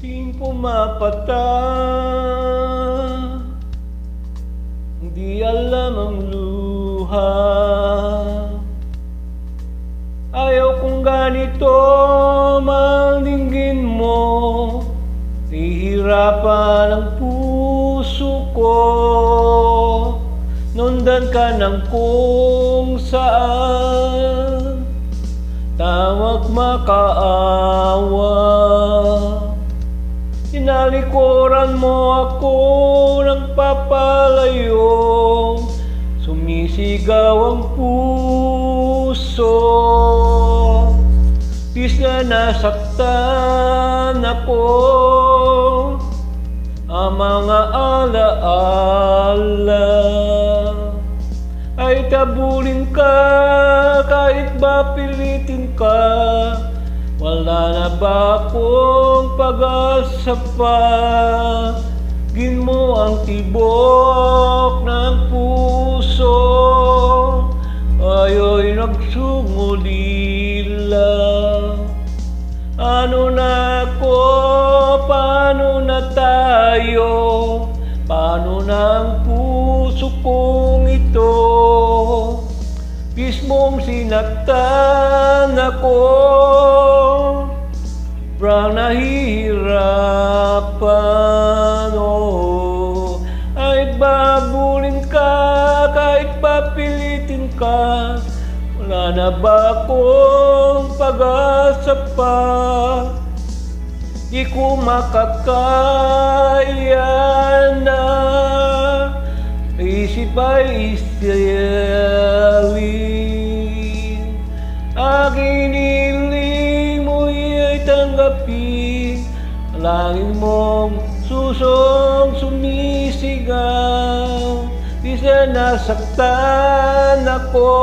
Di pumapata, di alam ang luha. Ayaw kong ganito malingin mo, nahihirapan ang puso ko. Nundan ka ng kung saan, tawag makaawa. Tinalikuran mo ako ng papalayo, sumisigaw ang puso. Bis na nasaktan ako, ang mga alaala ay tabulin ka kahit ba pilitin ka. Wala na ba akong pag-asa pa? Gin mo ang tibok ng puso, ayo'y nagsungulila. Ano na ako? Paano na tayo? Paano na ang puso kong ito? Mismong sinaktan ako, sobrang nahihirapan, oh. Ay babulin ka, kahit papilitin ka. Wala na ba akong pag-asa pa? Di ko makakaya na, isip ay isayalin. Aking niling mo'y ay tanggapin, alangin mong susong sumisigaw. Di siya nasaktan ako,